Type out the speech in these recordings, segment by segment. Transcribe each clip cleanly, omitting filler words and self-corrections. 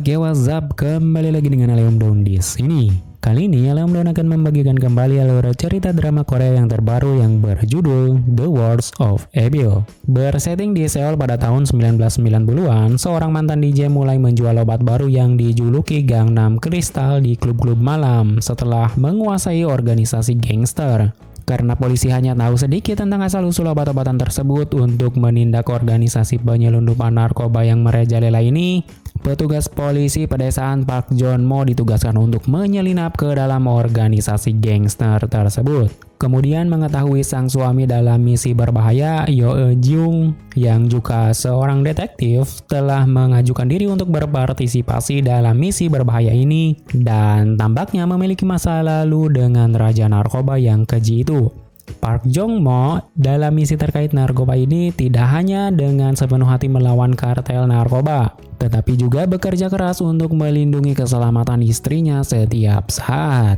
Oke, what's up? Kembali lagi dengan Aleom Daun di sini. Kali ini Aleom Daun akan membagikan kembali alur cerita drama Korea yang terbaru yang berjudul The Wars of Evil. Bersetting di Seoul pada tahun 1990-an, seorang mantan DJ mulai menjual obat baru yang dijuluki Gangnam Crystal di klub-klub malam setelah menguasai organisasi gangster. Karena polisi hanya tahu sedikit tentang asal-usul obat-obatan tersebut untuk menindak organisasi penyelundupan narkoba yang merajalela ini, petugas polisi pedesaan Park Joon-mo ditugaskan untuk menyelinap ke dalam organisasi gangster tersebut. Kemudian mengetahui sang suami dalam misi berbahaya, Yo Eun-jung, yang juga seorang detektif, telah mengajukan diri untuk berpartisipasi dalam misi berbahaya ini dan tampaknya memiliki masa lalu dengan raja narkoba yang keji itu. Park Joon-mo dalam misi terkait narkoba ini tidak hanya dengan sepenuh hati melawan kartel narkoba, tetapi juga bekerja keras untuk melindungi keselamatan istrinya setiap saat.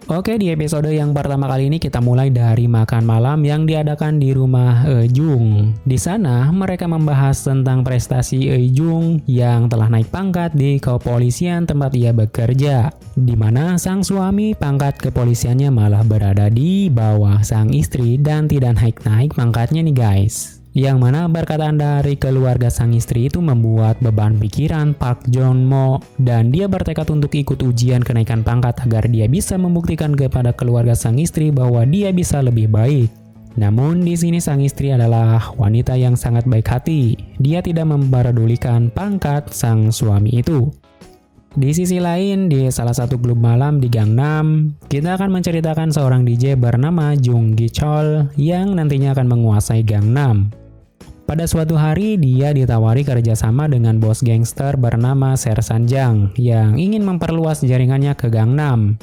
Oke, di episode yang pertama kali ini kita mulai dari makan malam yang diadakan di rumah Eun-jung. Di sana mereka membahas tentang prestasi Eun-jung yang telah naik pangkat di kepolisian tempat ia bekerja, di mana sang suami pangkat kepolisiannya malah berada di bawah sang istri dan tidak naik-naik pangkatnya nih guys. Yang mana perkataan dari keluarga sang istri itu membuat beban pikiran Park Joon-mo dan dia bertekad untuk ikut ujian kenaikan pangkat agar dia bisa membuktikan kepada keluarga sang istri bahwa dia bisa lebih baik. Namun di sini sang istri adalah wanita yang sangat baik hati. Dia tidak memperdulikan pangkat sang suami itu. Di sisi lain, di salah satu klub malam di Gangnam, kita akan menceritakan seorang DJ bernama Jung Gi-chol yang nantinya akan menguasai Gangnam. Pada suatu hari, dia ditawari kerjasama dengan bos gangster bernama Ser Sanjang yang ingin memperluas jaringannya ke Gangnam.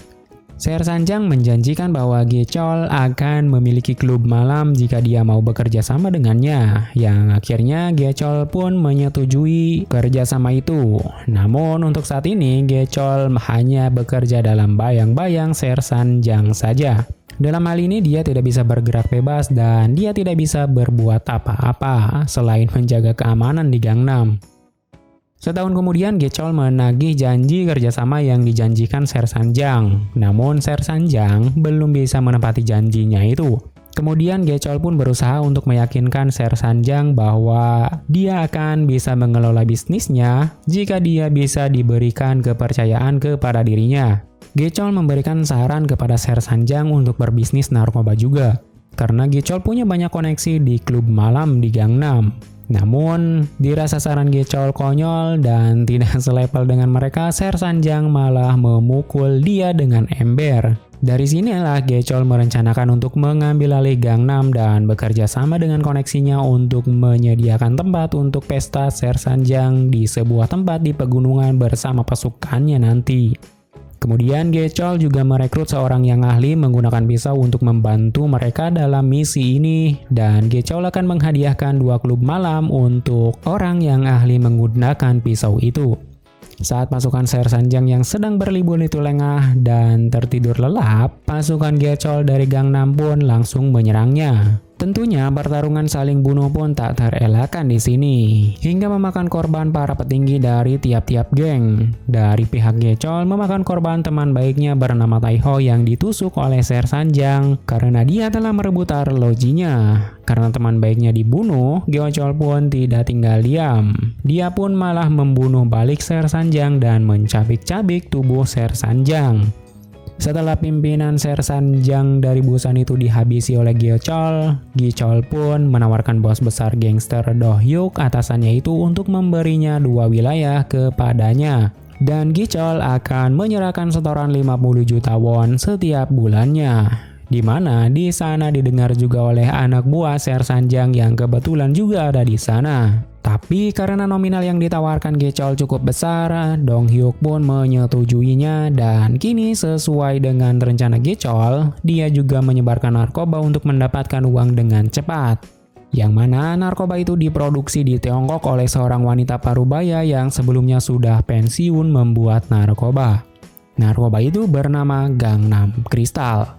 Ser Sanjang menjanjikan bahwa Gi-chol akan memiliki klub malam jika dia mau bekerja sama dengannya, yang akhirnya Gi-chol pun menyetujui kerjasama itu. Namun untuk saat ini, Gi-chol hanya bekerja dalam bayang-bayang Ser Sanjang saja. Dalam hal ini dia tidak bisa bergerak bebas dan dia tidak bisa berbuat apa-apa selain menjaga keamanan di Gangnam. Setahun kemudian Gi-chol menagih janji kerjasama yang dijanjikan Ser Sanjang. Namun Ser Sanjang belum bisa menepati janjinya itu. Kemudian Gi-chol pun berusaha untuk meyakinkan Ser Sanjang bahwa dia akan bisa mengelola bisnisnya jika dia bisa diberikan kepercayaan kepada dirinya. Gi-chol memberikan saran kepada Ser Sanjang untuk berbisnis narkoba juga, karena Gi-chol punya banyak koneksi di klub malam di Gangnam. Namun, dirasa saran Gi-chol konyol dan tidak selevel dengan mereka, Ser Sanjang malah memukul dia dengan ember. Dari sinilah Gi-chol merencanakan untuk mengambil alih Gangnam dan bekerja sama dengan koneksinya untuk menyediakan tempat untuk pesta Ser Sanjang di sebuah tempat di pegunungan bersama pasukannya nanti. Kemudian Gi-chol juga merekrut seorang yang ahli menggunakan pisau untuk membantu mereka dalam misi ini, dan Gi-chol akan menghadiahkan 2 klub malam untuk orang yang ahli menggunakan pisau itu. Saat pasukan Ser Sanjang yang sedang berlibur itu lengah dan tertidur lelap, pasukan Gi-chol dari Gangnam pun langsung menyerangnya. Tentunya pertarungan saling bunuh pun tak terelakkan di sini, hingga memakan korban para petinggi dari tiap-tiap geng. Dari pihak Gi-chol memakan korban teman baiknya bernama Taeho yang ditusuk oleh Ser Sanjang karena dia telah merebut arlojinya. Karena teman baiknya dibunuh, Gi-chol pun tidak tinggal diam. Dia pun malah membunuh balik Ser Sanjang dan mencabik-cabik tubuh Ser Sanjang. Setelah pimpinan Ser Sanjang dari Busan itu dihabisi oleh Gi-chol pun menawarkan bos besar gangster Do Hyuk atasannya itu untuk memberinya 2 wilayah kepadanya. Dan Gi-chol akan menyerahkan setoran 50 juta won setiap bulannya. Di mana di sana didengar juga oleh anak buah Ser Sanjang yang kebetulan juga ada di sana. Tapi karena nominal yang ditawarkan Gi-chol cukup besar, Dong Hyuk pun menyetujuinya dan kini sesuai dengan rencana Gi-chol, dia juga menyebarkan narkoba untuk mendapatkan uang dengan cepat. Yang mana narkoba itu diproduksi di Tiongkok oleh seorang wanita parubaya yang sebelumnya sudah pensiun membuat narkoba. Narkoba itu bernama Gangnam Crystal.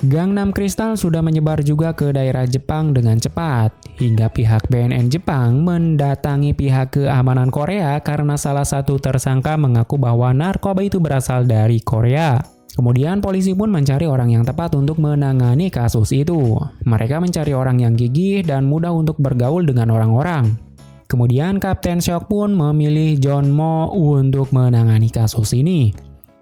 Gangnam Crystal sudah menyebar juga ke daerah Jepang dengan cepat, hingga pihak BNN Jepang mendatangi pihak keamanan Korea karena salah satu tersangka mengaku bahwa narkoba itu berasal dari Korea. Kemudian polisi pun mencari orang yang tepat untuk menangani kasus itu. Mereka mencari orang yang gigih dan mudah untuk bergaul dengan orang-orang. Kemudian Kapten Shock pun memilih John Mo untuk menangani kasus ini.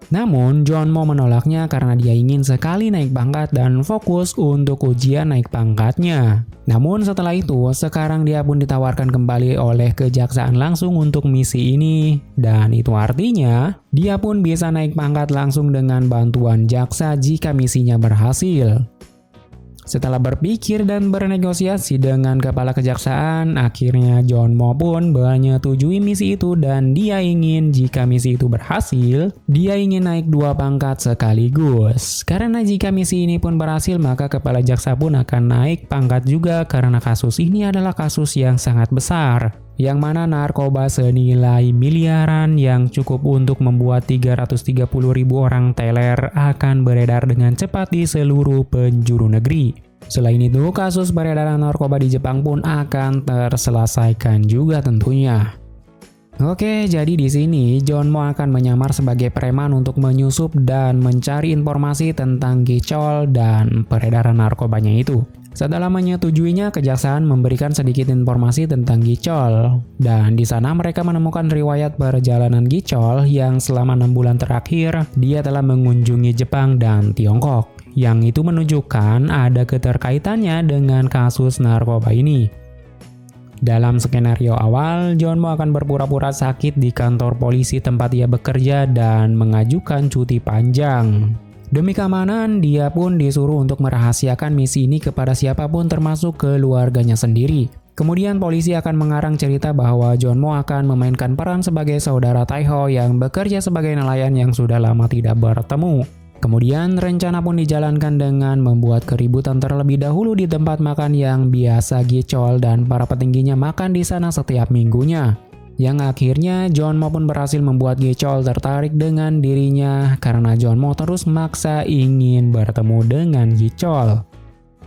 Namun, John Mo menolaknya karena dia ingin sekali naik pangkat dan fokus untuk ujian naik pangkatnya. Namun setelah itu, sekarang dia pun ditawarkan kembali oleh kejaksaan langsung untuk misi ini. Dan itu artinya, dia pun bisa naik pangkat langsung dengan bantuan jaksa jika misinya berhasil. Setelah berpikir dan bernegosiasi dengan kepala kejaksaan, akhirnya John Mo pun menyetujui misi itu dan dia ingin jika misi itu berhasil, dia ingin naik 2 pangkat sekaligus. Karena jika misi ini pun berhasil, maka kepala jaksa pun akan naik pangkat juga karena kasus ini adalah kasus yang sangat besar. Yang mana narkoba senilai miliaran yang cukup untuk membuat 330.000 orang teler akan beredar dengan cepat di seluruh penjuru negeri. Selain itu, kasus peredaran narkoba di Jepang pun akan terselesaikan juga tentunya. Oke, jadi di sini John Mo akan menyamar sebagai preman untuk menyusup dan mencari informasi tentang gicol dan peredaran narkobanya itu. Setelah menyetujuinya, kejaksaan memberikan sedikit informasi tentang gicol. Dan di sana mereka menemukan riwayat perjalanan gicol yang selama 6 bulan terakhir, dia telah mengunjungi Jepang dan Tiongkok. Yang itu menunjukkan ada keterkaitannya dengan kasus narkoba ini. Dalam skenario awal, John Mo akan berpura-pura sakit di kantor polisi tempat ia bekerja dan mengajukan cuti panjang. Demi keamanan, dia pun disuruh untuk merahasiakan misi ini kepada siapapun termasuk keluarganya sendiri. Kemudian polisi akan mengarang cerita bahwa John Mo akan memainkan peran sebagai saudara Taeho yang bekerja sebagai nelayan yang sudah lama tidak bertemu. Kemudian rencana pun dijalankan dengan membuat keributan terlebih dahulu di tempat makan yang biasa gicol dan para petingginya makan di sana setiap minggunya. Yang akhirnya John Mo pun berhasil membuat gicol tertarik dengan dirinya karena John Mo terus maksa ingin bertemu dengan gicol.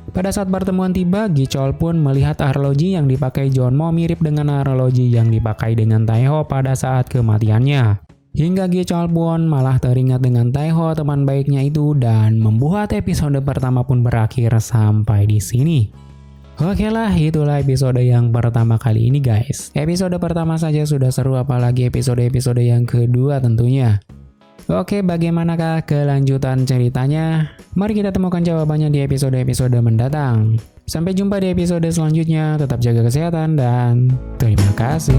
Pada saat pertemuan tiba, gicol pun melihat arloji yang dipakai John Mo mirip dengan arloji yang dipakai dengan Taeho pada saat kematiannya. Hingga gicol pun malah teringat dengan Taeho teman baiknya itu dan membuat episode pertama pun berakhir sampai di sini. Oke lah, itulah episode yang pertama kali ini guys. Episode pertama saja sudah seru, apalagi episode-episode yang kedua tentunya. Oke, bagaimanakah kelanjutan ceritanya? Mari kita temukan jawabannya di episode-episode mendatang. Sampai jumpa di episode selanjutnya, tetap jaga kesehatan dan terima kasih.